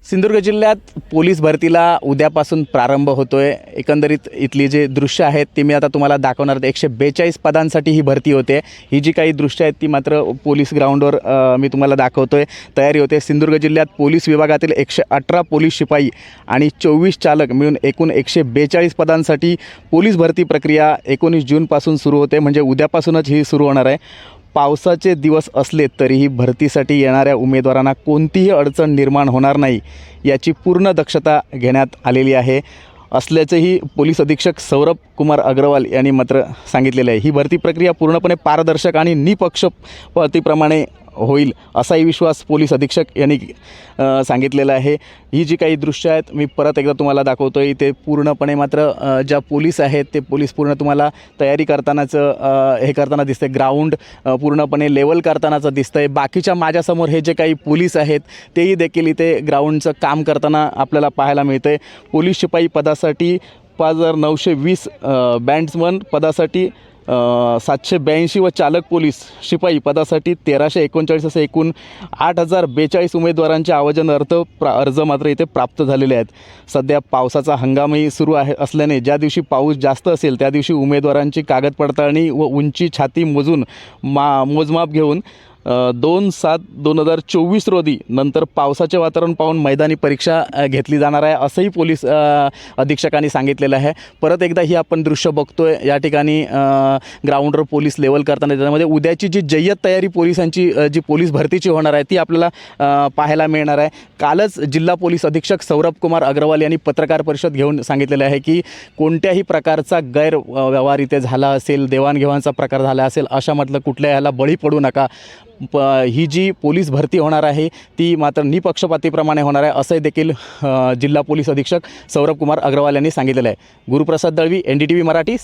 सिंधुदुर्ग जिल्ह्यात पोलीस भरतीला उद्यापासून प्रारंभ होतोय। एकंदरीत इथली जे दृश्य आहेत ती मी आता तुम्हाला दाखवणार आहे। 142 पदांसाठी ही भरती होते। ही जी काही दृश्य आहेत ती मात्र पोलीस ग्राउंडवर मी तुम्हाला दाखवतोय। तयारी होते। सिंधुदुर्ग जिल्ह्यात पोलीस विभागातील 118 पोलीस शिपाई आणि 24 चालक मिळून एकूण 142 पदांसाठी पोलीस भरती प्रक्रिया 19 जूनपासून सुरू होते। म्हणजे उद्यापासूनच ही सुरू होणार आहे। पावसाचे दिवस असले तरीही भरतीसाठी येणाऱ्या उमेदवारांना कोणतीही अडचण निर्माण होणार नाही याची पूर्ण दक्षता घेण्यात आलेली आहे असल्याचेही पोलीस अधीक्षक सौरभ कुमार अग्रवाल यांनी मात्र सांगितलेले आहे। ही भरती प्रक्रिया पूर्णपणे पारदर्शक आणि निपक्षपातीप्रमाणे होईल असाही विश्वास पोलीस अधीक्षक यांनी सांगितलेला आहे। ही जी काही दृश्य आहेत मी परत एकदा तुम्हाला दाखवतोय। इथे पूर्णपणे मात्र ज्या पोलीस आहेत ते पोलीस पूर्ण तुम्हाला तयारी करतानाचं हे करताना दिसते। ग्राउंड पूर्णपणे लेवल करतानाचं दिसतंय। बाकीच्या माझ्यासमोर हे जे काही पोलीस आहेत तेही देखील इथे ग्राउंडचं काम करताना आपल्याला पाहायला मिळतंय। पोलीस शिपाई पदासाठी 5920, बँड्समन पदासाठी 782 व चालक पोलीस शिपाई पदासाठी 1339 असे एकूण 8042 उमेदवारांचे आवेदन अर्ज मात्र इथे प्राप्त झालेले आहेत। सध्या पावसाचा हंगामही सुरू असल्याने ज्या दिवशी पाऊस जास्त असेल त्या दिवशी उमेदवारांची कागद पडताळणी व उंची छाती मोजून मोजमाप घेऊन 2/7/2024 रोजी नंतर पावसाचे वातावरण पाहून मैदानी परीक्षा घेतली जाणार आहे असंही पोलीस अधीक्षकांनी सांगितलेलं आहे। परत एकदा ही आपण दृश्य बघतोय। या ठिकाणी ग्राउंडवर पोलीस लेवल करताना त्यामध्ये उद्याची जी जय्यत तयारी पोलिसांची जी पोलीस भरतीची होणार आहे ती आपल्याला पाहायला मिळणार आहे। कालच जिल्हा पोलीस अधीक्षक सौरभ कुमार अग्रवाल यांनी पत्रकार परिषद घेऊन सांगितलेलं आहे की कोणत्याही प्रकारचा गैरव्यवहार इथे झाला असेल, देवाणघेवाणचा प्रकार झाला असेल अशा म्हटलं कुठल्या ह्याला बळी पडू नका। ही जी पोलीस भरती होणार आहे ती मात्र निपक्षपातीप्रमाणे होणार आहे असंही देखील जिल्हा पोलीस अधीक्षक सौरभ कुमार अग्रवाल यांनी सांगितलेलं आहे। गुरुप्रसाद दळवी, NDTV मराठी।